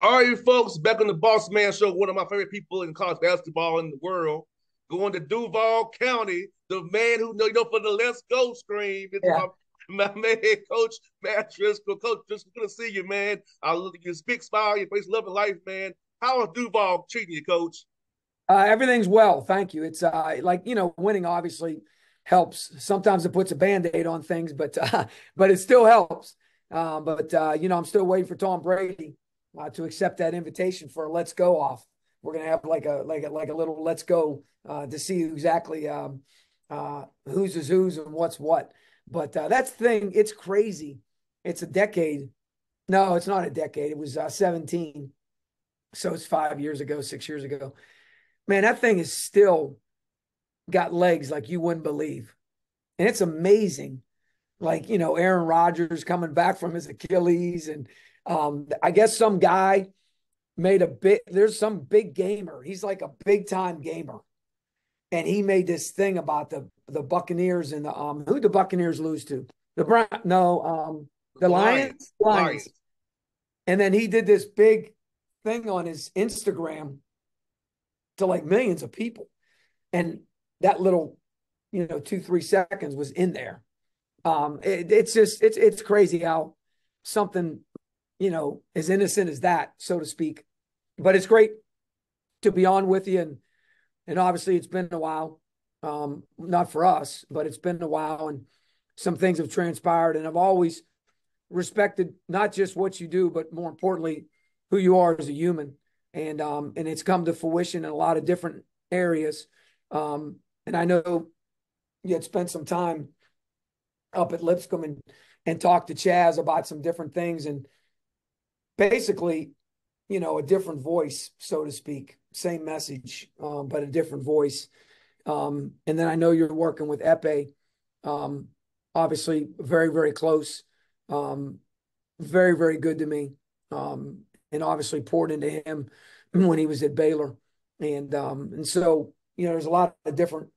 All right, folks, back on the Bossman Show, one of my favorite people in college basketball in the world, going to Duval County, the man who know for the Let's Go scream. It's Yeah. my man, Coach Matt Driscoll. Coach Driscoll, good to see you, man. I look at your big smile, your face, loving life, man. How is Duval treating you, Coach? Everything's well, thank you. It's winning obviously helps. Sometimes it puts a band-aid on things, but it still helps. I'm still waiting for Tom Brady to accept that invitation for a Let's Go off. We're gonna have like a little Let's Go to see exactly who's is who's and what's what. But that's the thing. It's crazy. It's a decade. No, it's not a decade. It was 17. So it's 5 years ago, 6 years ago. Man, that thing is still got legs like you wouldn't believe. And it's amazing. Like, Aaron Rodgers coming back from his Achilles. And I guess some guy there's some big gamer. He's like a big time gamer. And he made this thing about the Buccaneers and who the Buccaneers lose to? The Brown, no, the Lions. Lions. Lions. And then he did this big thing on his Instagram to like millions of people. And that little, 2, 3 seconds was in there. It's crazy how something, as innocent as that, so to speak. But it's great to be on with you. And obviously it's been a while. Not for us, but it's been a while and some things have transpired. And I've always respected not just what you do, but more importantly, who you are as a human. And it's come to fruition in a lot of different areas. And I know you had spent some time up at Lipscomb and talked to Chaz about some different things and basically, a different voice, so to speak, same message, but a different voice. And then I know you're working with Epe, obviously very, very close, very, very good to me. And obviously poured into him when he was at Baylor. And so, there's a lot of different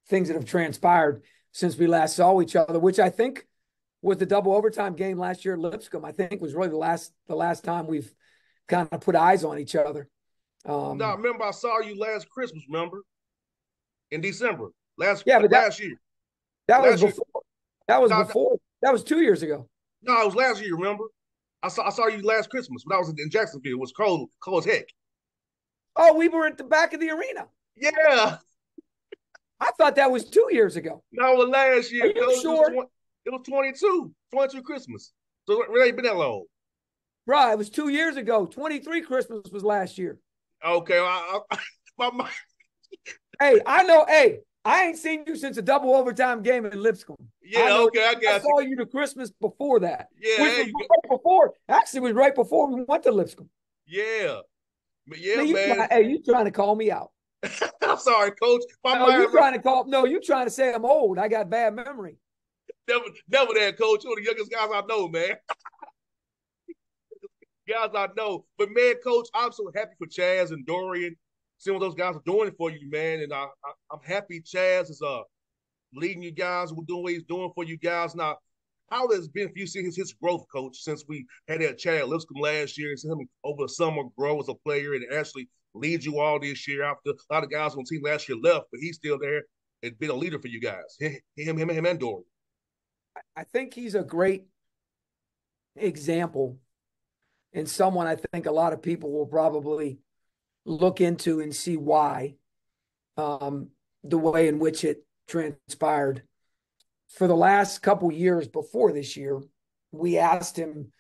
things that have transpired since we last saw each other, which I think was the double overtime game last year at Lipscomb. I think was really the last time we've kind of put eyes on each other. Now, Um, remember, I saw you last Christmas, remember? In December. Last yeah, but that last year. that was Last year. before. That was No, before. That was 2 years ago. no, it was last year, remember? I saw you last Christmas when I was in Jacksonville. It was cold as heck. Oh, we were at the back of the arena. Yeah, I thought that was 2 years ago. no, it was last Are year, you coach. sure? It was 22 Christmas. So it ain't been that long. Right, it was 2 years ago. 23 Christmas was last year. Okay, my mind. Hey, I know. Hey, I ain't seen you since a double overtime game in Lipscomb. I Yeah, know. okay, I I got you. saw you the Christmas before that, Yeah, which there was you go. right before. Actually, it was right before we went to Lipscomb. Yeah, but yeah, Man, man. you trying to call me out? I'm sorry, coach. My No, you mind trying to call? No, you trying to say I'm old? I got bad memory. never that, coach. You're the youngest guys I know, man. Guys I know. But man, coach, I'm so happy for Chaz and Dorian. Seeing what those guys are doing for you, man. And I'm happy Chaz is leading you guys, we're doing what he's doing for you guys. Now, how has it been for you seeing his growth, coach, since we had that chat at Lipscomb last year and see him over the summer grow as a player and actually lead you all this year after a lot of guys on the team last year left, but he's still there and been a leader for you guys. Him and Dorian. I think he's a great example and someone I think a lot of people will probably look into and see why the way in which it transpired. For the last couple years before this year, we asked him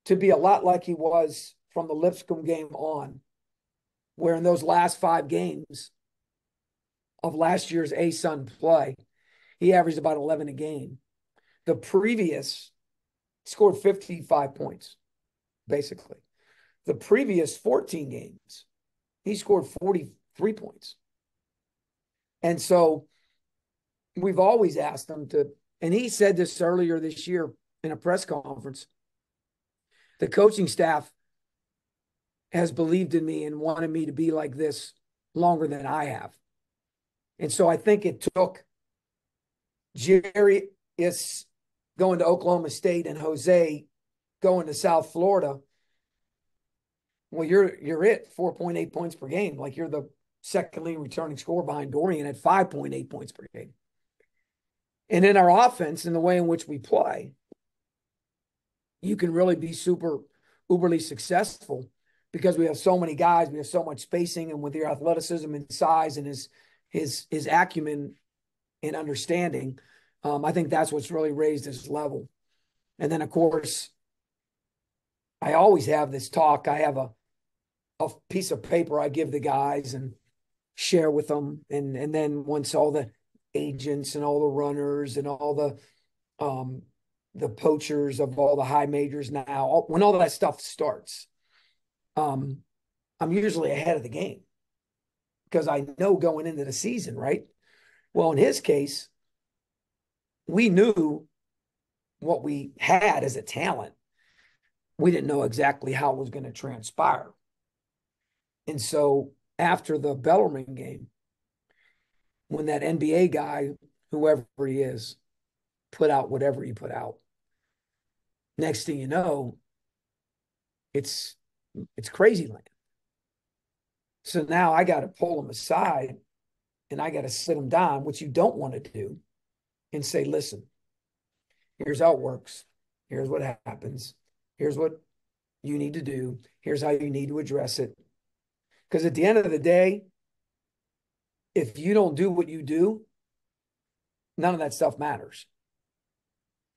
to be a lot like he was from the Lipscomb game on, where in those last 5 games of last year's ASUN play, he averaged about 11 a game. The previous scored 55 points, basically. The previous 14 games, he scored 43 points. And so we've always asked him to, and he said this earlier this year in a press conference. The coaching staff has believed in me and wanted me to be like this longer than I have. And so I think it took Jerry is going to Oklahoma State and Jose going to South Florida Well, you're it 4.8 points per game. Like you're the second leading returning scorer behind Dorian at 5.8 points per game. And in our offense, in the way in which we play, you can really be super uberly successful because we have so many guys, we have so much spacing, and with your athleticism and size and his acumen and understanding, I think that's what's really raised his level. And then, of course, I always have this talk. I have a piece of paper I give the guys and share with them. And then once all the agents and all the runners and all the poachers of all the high majors now, when all that stuff starts, I'm usually ahead of the game because I know going into the season, right? Well, in his case, we knew what we had as a talent. We didn't know exactly how it was going to transpire. And so after the Bellarmine game, when that NBA guy, whoever he is, put out whatever he put out, next thing you know, it's crazy land. So now I got to pull him aside and I got to sit him down, which you don't want to do, and say, listen, here's how it works. Here's what happens. Here's what you need to do. Here's how you need to address it. Because at the end of the day, if you don't do what you do, none of that stuff matters.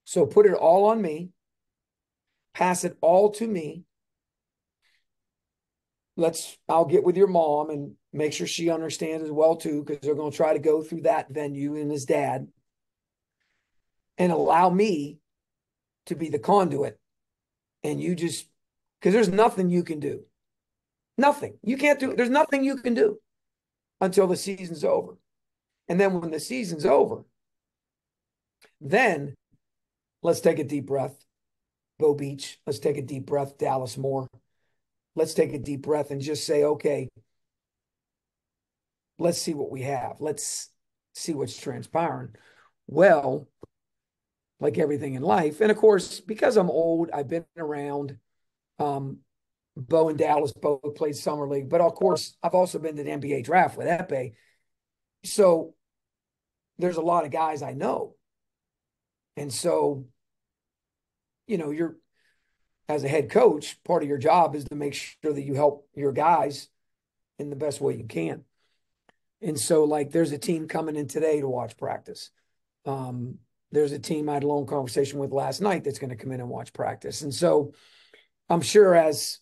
So put it all on me. Pass it all to me. I'll get with your mom and make sure she understands as well too, because they're going to try to go through that venue and his dad, and allow me to be the conduit. And you just, because there's nothing you can do. Nothing. You can't do, there's nothing you can do until the season's over. And then when the season's over, then let's take a deep breath. Bo Beach. Let's take a deep breath. Dallas Moore. Let's take a deep breath and just say, okay, let's see what we have. Let's see what's transpiring. Well, like everything in life. And of course, because I'm old, I've been around. Bo and Dallas both played summer league, but of course, I've also been to the NBA draft with Epe. So there's a lot of guys I know. And so, you're, as a head coach, part of your job is to make sure that you help your guys in the best way you can. And so, like, there's a team coming in today to watch practice. There's a team I had a long conversation with last night that's going to come in and watch practice. And so I'm sure as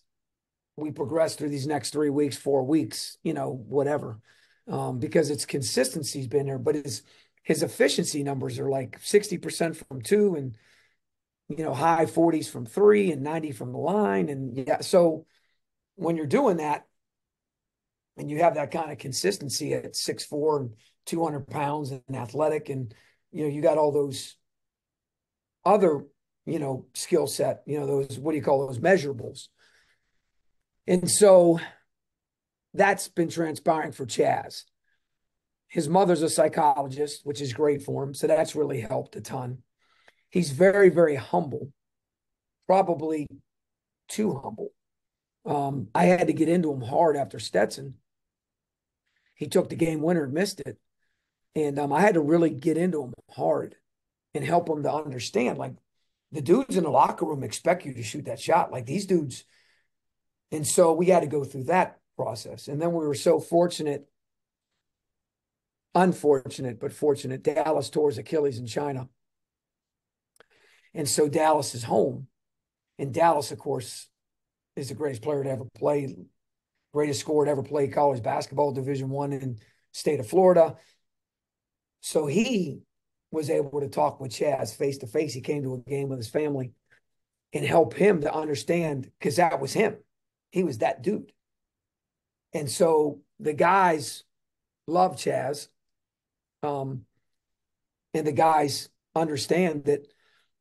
we progress through these next 3 weeks, 4 weeks, whatever, because its consistency's been there, but his efficiency numbers are like 60% from two and, high 40s from three and 90 from the line. And yeah, so when you're doing that and you have that kind of consistency at 6'4" and 200 pounds and athletic, and, you got all those other, skill set, those, what do you call those measurables? And so that's been transpiring for Chaz. His mother's a psychologist, which is great for him. So that's really helped a ton. He's very, very humble, probably too humble. I had to get into him hard after Stetson. He took the game winner and missed it. And I had to really get into him hard and help him to understand, like, the dudes in the locker room expect you to shoot that shot, like these dudes. And so we had to go through that process. And then we were so unfortunate, but fortunate. Dallas tore his Achilles in China. And so Dallas is home. And Dallas, of course, is the greatest player to ever play, greatest scorer to ever play college basketball, Division I in state of Florida. So he was able to talk with Chaz face to face. He came to a game with his family and help him to understand, because that was him. He was that dude. And so the guys love Chaz. And the guys understand that,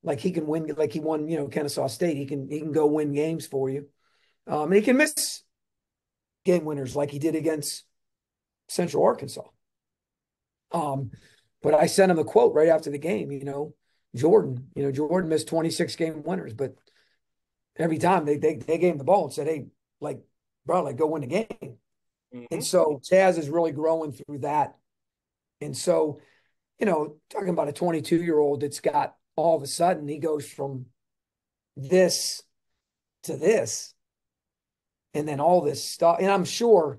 like, he can win, like he won, Kennesaw State. He can go win games for you. And he can miss game winners like he did against Central Arkansas. But I sent him a quote right after the game, Jordan missed 26 game winners, but every time they gave him the ball and said, hey, like, bro, like go win the game. And Mm-hmm. so Chaz is really growing through that. And so, talking about a 22-year-old that's got all of a sudden he goes from this to this and then all this stuff. And I'm sure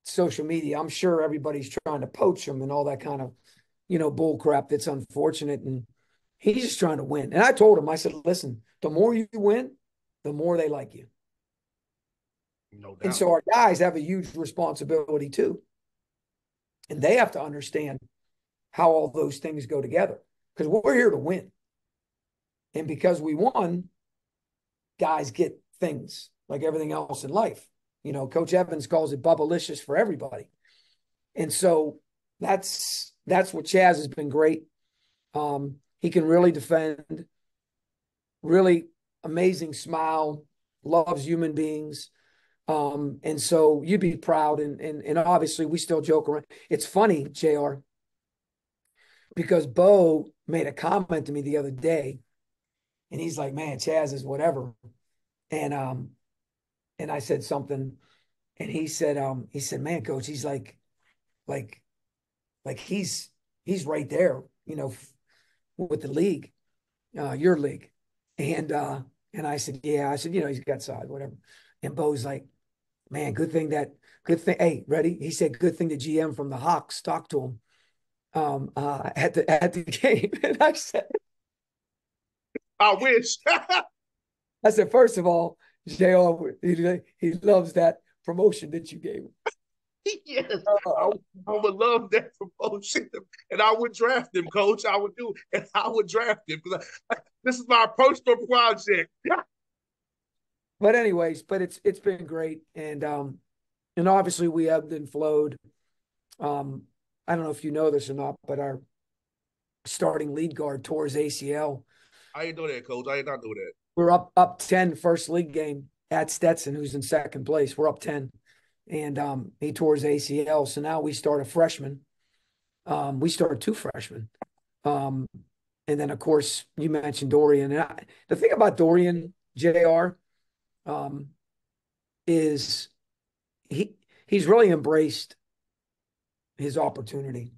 social media, I'm sure everybody's trying to poach him and all that kind of, bull crap that's unfortunate. And he's just trying to win. And I told him, I said, listen, the more you win, the more they like you. No And doubt. so our guys have a huge responsibility too. And they have to understand how all those things go together because we're here to win. And because we won, guys get things like everything else in life. Coach Evans calls it bubblicious for everybody. And so that's what Chaz has been great. He can really defend, really amazing smile, loves human beings. And so you'd be proud. And obviously we still joke around. It's funny, JR, because Bo made a comment to me the other day, and he's like, man, Chaz is whatever. And I said something, and he said, man, coach, he's like he's right there, with the league, your league. And I said, yeah, I said, he's got size, whatever. And Bo's like, man, good thing. Hey, ready? He said, good thing the GM from the Hawks talked to him at the game. And I wish. I said, first of all, JR, he loves that promotion that you gave him. Yes, I, Uh, I would love that promotion, and I would draft him, coach. I would do, and I would draft him because this is my personal project. but anyways, it's been great, and obviously we ebbed and flowed. Um, I don't know if you know this or not, but our starting lead guard tore his ACL. I ain't know that, coach. I ain't not know that. We're up 10 first league game at Stetson, who's in second place. We're up 10. And he tore his ACL. So now we start a freshman. We start two freshmen. Um, and then, of course, you mentioned Dorian. And the thing about Dorian, JR, um, is he's really embraced his opportunity.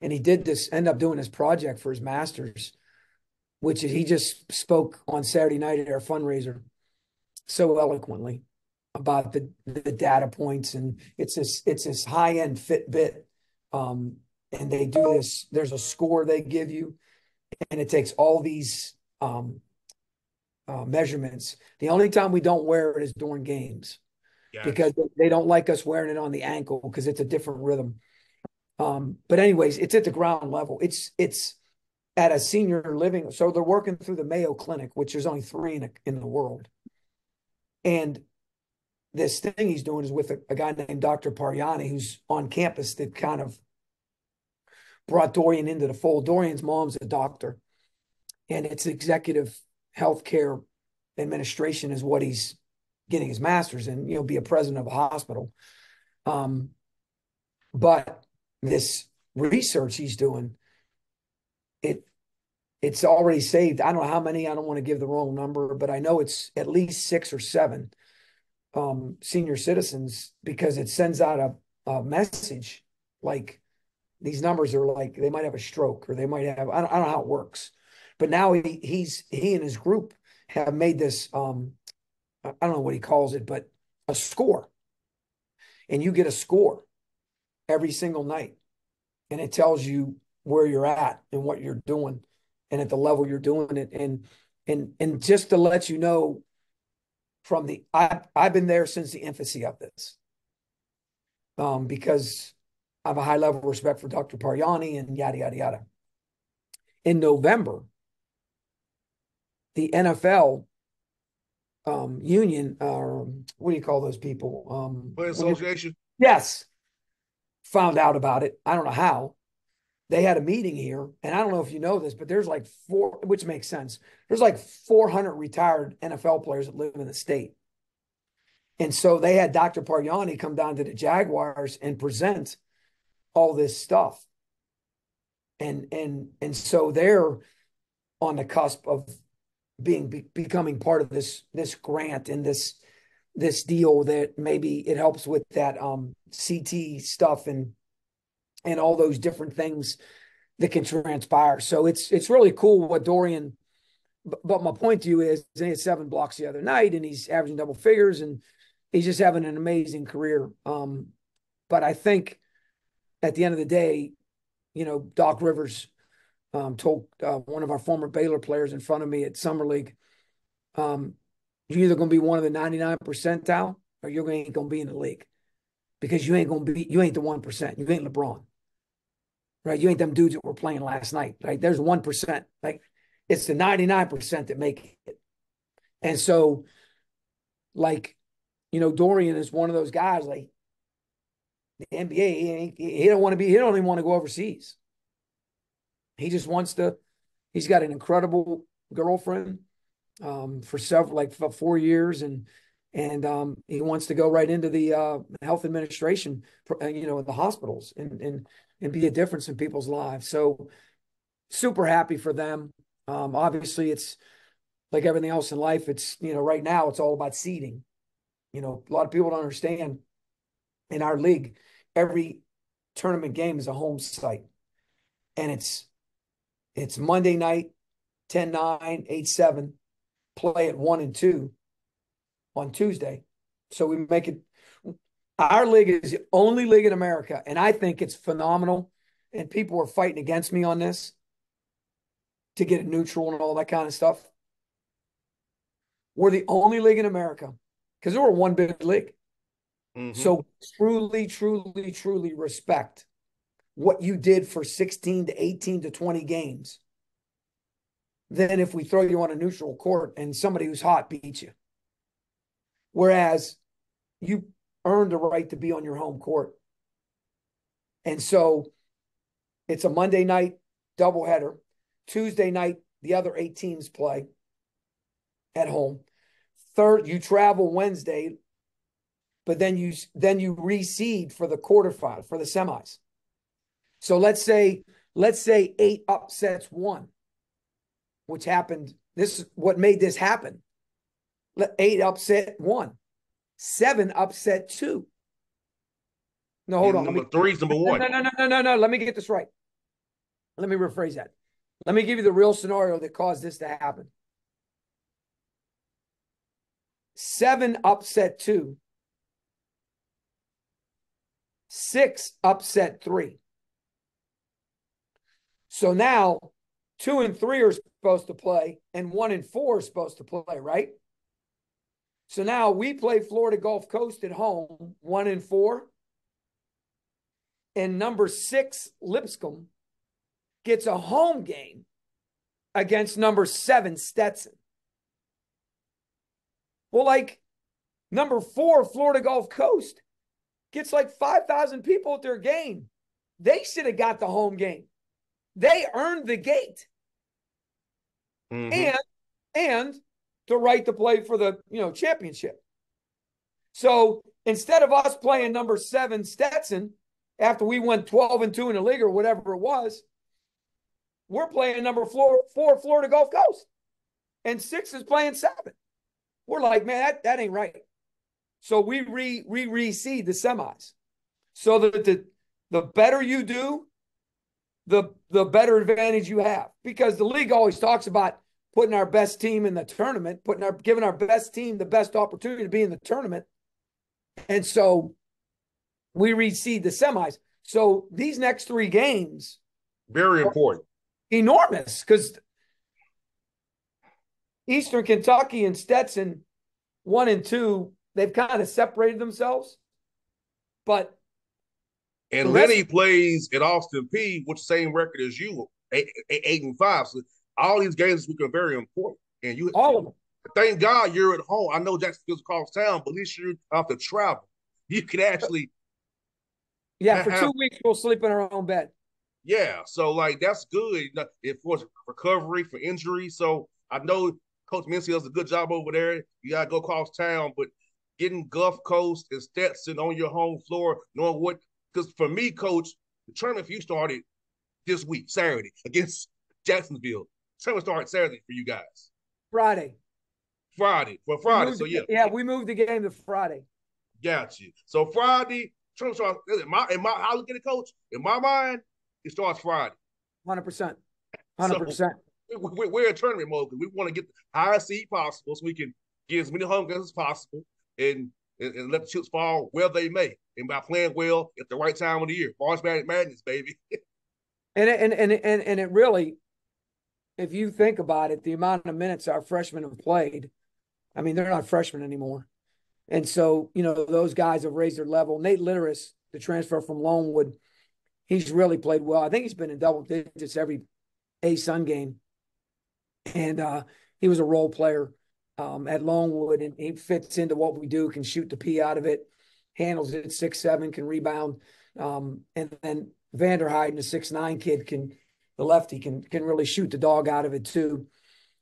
And he did end up doing his project for his master's, which is he just spoke on Saturday night at our fundraiser so eloquently about the data points, and it's this high end Fitbit, and they do this. There's a score they give you, and it takes all these measurements. The only time we don't wear it is during games Gotcha. because they don't like us wearing it on the ankle because it's a different rhythm. But anyways, it's at the ground level. It's at a senior living, so they're working through the Mayo Clinic, which there's only three in the world, and this thing he's doing is with a guy named Dr. Pariani, who's on campus that kind of brought Dorian into the fold. Dorian's mom's a doctor, and it's executive healthcare administration is what he's getting his master's in, be a president of a hospital. But this research he's doing, it's already saved. I don't know how many, I don't want to give the wrong number, but I know it's at least 6 or 7 senior citizens because it sends out a message like these numbers are like they might have a stroke or they might have I don't know how it works, but now he and his group have made this I don't know what he calls it, but a score, and you get a score every single night, and it tells you where you're at and what you're doing and at the level you're doing it, and just to let you know from I've been there since the infancy of this, because I have a high level of respect for Dr. Pariani and yada yada yada. In November, the NFL union, what do you call those people? Play association. Yes, found out about it. I don't know how. They had a meeting here, and I don't know if you know this, but there's like which makes sense. There's like 400 retired NFL players that live in the state. And so they had Dr. Pariani come down to the Jaguars and present all this stuff. And so they're on the cusp of becoming part of this grant and this this deal that maybe it helps with that CT stuff and all those different things that can transpire. So it's really cool what Dorian. But my point to you is he had 7 blocks the other night, and he's averaging double figures, and he's just having an amazing career. But I think at the end of the day, Doc Rivers told one of our former Baylor players in front of me at Summer League, you're either going to be one of the 99 percentile or you ain't going to be in the league, because you ain't the 1%. You ain't LeBron, right? You ain't them dudes that were playing last night. Right? There's 1%. Like, it's the 99% that make it. And so, like, Dorian is one of those guys, like, the NBA, he don't even want to go overseas. He just wants to, he's got an incredible girlfriend for 4 years, and he wants to go right into the health administration, in the hospitals, and be a difference in people's lives. So super happy for them. Obviously, it's like everything else in life. It's, right now it's all about seeding. A lot of people don't understand, in our league, every tournament game is a home site, and it's Monday night, 10-9, 8-7, play at 1 and 2 on Tuesday. So we make it, our league is the only league in America, and I think it's phenomenal. And people are fighting against me on this to get it neutral and all that kind of stuff. We're the only league in America, because we're one big league. Mm-hmm. So truly, truly, truly respect what you did for 16 to 18 to 20 games. Then if we throw you on a neutral court and somebody who's hot beats you. Whereas you earned the right to be on your home court. And so it's a Monday night doubleheader. Tuesday night, the other 8 teams play at home. Third, you travel Wednesday, but then you reseed for the quarterfinal, for the semis. So let's say 8 upsets 1, which happened. This is what made this happen. 8 upset 1, 7 upset 2. No, hold on. Number 3 is number 1. No. Let me get this right. Let me rephrase that. Let me give you the real scenario that caused this to happen. 7 upset 2. 6 upset 3. So now 2 and 3 are supposed to play, and 1 and 4 are supposed to play, right? So now we play Florida Gulf Coast at home, 1 and 4. And number 6, Lipscomb, gets a home game against number 7, Stetson. Well, like, number 4, Florida Gulf Coast, gets like 5,000 people at their game. They should have got the home game. They earned the gate. Mm-hmm. And the right to play for the, championship. So instead of us playing number 7 Stetson after we went 12 and 2 in the league or whatever it was, we're playing number 4 Florida Gulf Coast, and 6 is playing 7. We're like, man, that ain't right. So we reseed the semis, so that the better you do, the better advantage you have, because the league always talks about putting our best team in the tournament, giving our best team the best opportunity to be in the tournament. And so we reseed the semis. So these next 3 games, very important, enormous, because Eastern Kentucky and Stetson, 1 and 2, they've kind of separated themselves. And Lenny plays at Austin P with the same record as you, 8 and 5. So all these games this week are very important. And all of them. Thank God you're at home. I know Jacksonville's across town, but at least you have to travel. You can actually. Yeah, for 2 weeks we'll sleep in our own bed. Yeah, so like that's good. It for recovery, for injury. So I know Coach Mincy does a good job over there. You gotta go across town, but getting Gulf Coast and Stetson on your home floor, knowing what. Because for me, Coach, the tournament for you started this week, Saturday, against Jacksonville. The tournament started Saturday for you guys. Friday. Friday. For Friday. So yeah. We moved the game to Friday. Got you. So Friday, Trump starts how I look at it, coach, in my mind, it starts Friday. 100%. So 100%. we're in tournament mode because we want to get the highest seed possible so we can get as many home games as possible and let the chips fall where they may. And by playing well at the right time of the year. March Madness, baby. And it really, if you think about it, the amount of minutes our freshmen have played, I mean, they're not freshmen anymore. And so, those guys have raised their level. Nate Litteris, the transfer from Lonewood, he's really played well. I think he's been in double digits every A-Sun game. And he was a role player at Lonewood, and he fits into what we do, can shoot the P out of it, handles it 6'7", can rebound. And then Vanderheiden, the 6'9" kid, the lefty, can really shoot the dog out of it too.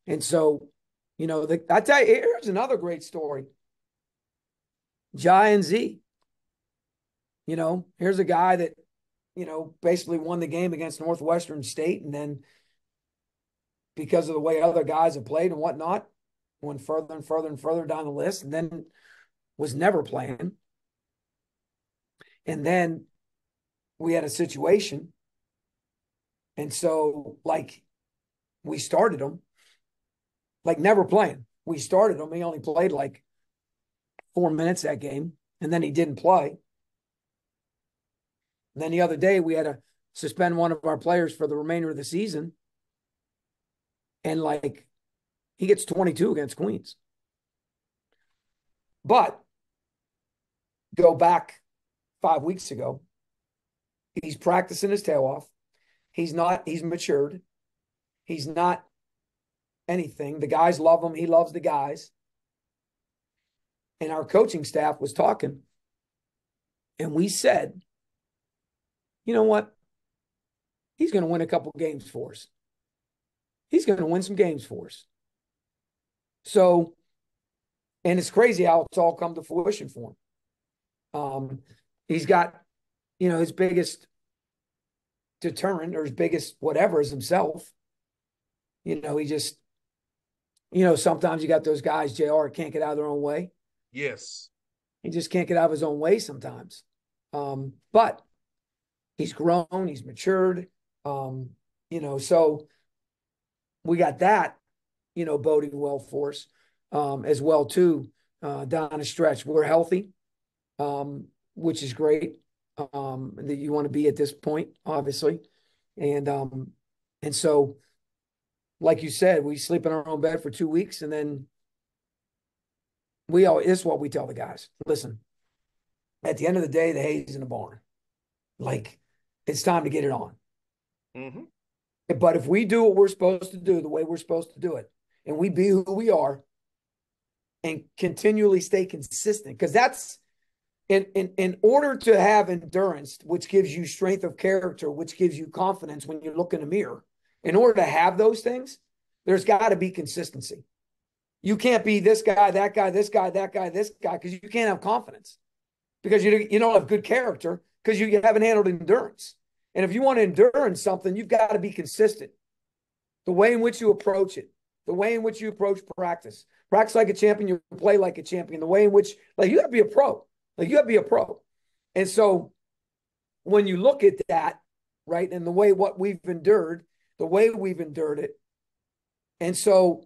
And so, I tell you, here's another great story. Jai and Z. Here's a guy that, basically won the game against Northwestern State, and then because of the way other guys have played and whatnot, went further and further and further down the list, and then was never playing. And then we had a situation. And so, we started him, never playing. We started him. He only played 4 minutes that game, and then he didn't play. And then the other day, we had to suspend one of our players for the remainder of the season. And he gets 22 against Queens. But go back 5 weeks ago, he's practicing his tail off. He's matured. He's not anything. The guys love him. He loves the guys. And our coaching staff was talking. And we said, you know what? He's going to win a couple games for us. He's going to win some games for us. So, and it's crazy how it's all come to fruition for him. He's got, his biggest deterrent, or his biggest whatever, is himself. He just, sometimes you got those guys, JR, can't get out of their own way. Yes. He just can't get out of his own way sometimes. But he's grown, he's matured. So we got that, boding well for us as well too, down the stretch. We're healthy, which is great, that you want to be at this point, obviously. And so, like you said, we sleep in our own bed for 2 weeks, and then this is what we tell the guys. Listen, at the end of the day, the hay's in the barn. It's time to get it on. Mm-hmm. But if we do what we're supposed to do, the way we're supposed to do it, and we be who we are, and continually stay consistent, because that's in order to have endurance, which gives you strength of character, which gives you confidence when you look in the mirror. In order to have those things, there's got to be consistency. You can't be this guy, that guy, this guy, that guy, this guy, because you can't have confidence, because you don't have good character, because you haven't handled endurance. And if you want to endure in something, you've got to be consistent. The way in which you approach it, the way in which you approach practice. Practice like a champion, you play like a champion. The way in which, you got to be a pro. You got to be a pro. And so when you look at that, right, and the way what we've endured, the way we've endured it. And so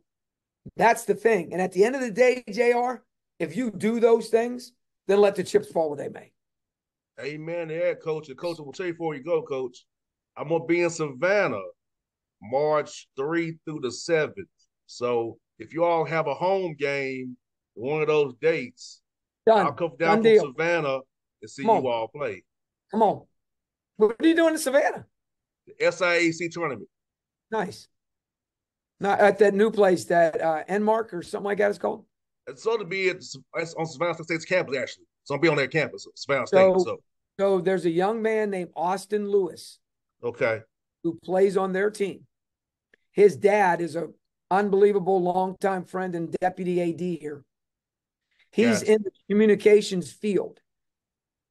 that's the thing. And at the end of the day, JR, if you do those things, then let the chips fall where they may. Amen. Yeah, coach. And coach, I will tell you before you go, coach, I'm going to be in Savannah March 3 through the 7th. So if you all have a home game, one of those dates, I'll come down from Savannah and see you all play. Come on. What are you doing in Savannah? The SIAC tournament. Nice. Not at that new place, that Enmark or something like that it's called? It's so to be on Savannah State's campus, actually. So I'll be on their campus, Savannah State. So there's a young man named Austin Lewis. Okay. Who plays on their team. His dad is an unbelievable longtime friend and deputy AD here. He's in the communications field.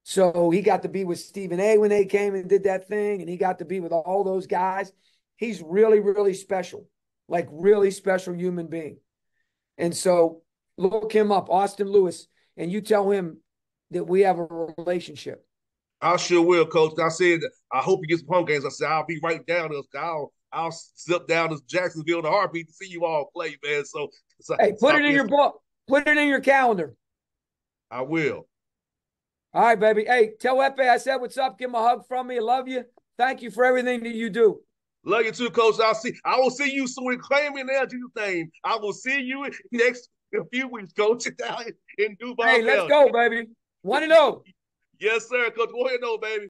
So he got to be with Stephen A. when they came and did that thing, and he got to be with all those guys. He's really, really special, really special human being. And so look him up, Austin Lewis, and you tell him that we have a relationship. I sure will, Coach. I said I hope he gets some home games. I said I'll be right down there. I'll zip down to Jacksonville in a heartbeat to see you all play, man. Hey, put it in your book. Put it in your calendar. I will. All right, baby. Hey, tell Epe I said what's up. Give him a hug from me. I love you. Thank you for everything that you do. Love you too, Coach. I will see you soon. Claim me now, Jesus' name. I will see you next a few weeks, Coach, down in Duval. Hey, let's go, baby. 1-0. Yes, sir, Coach. Go ahead, baby.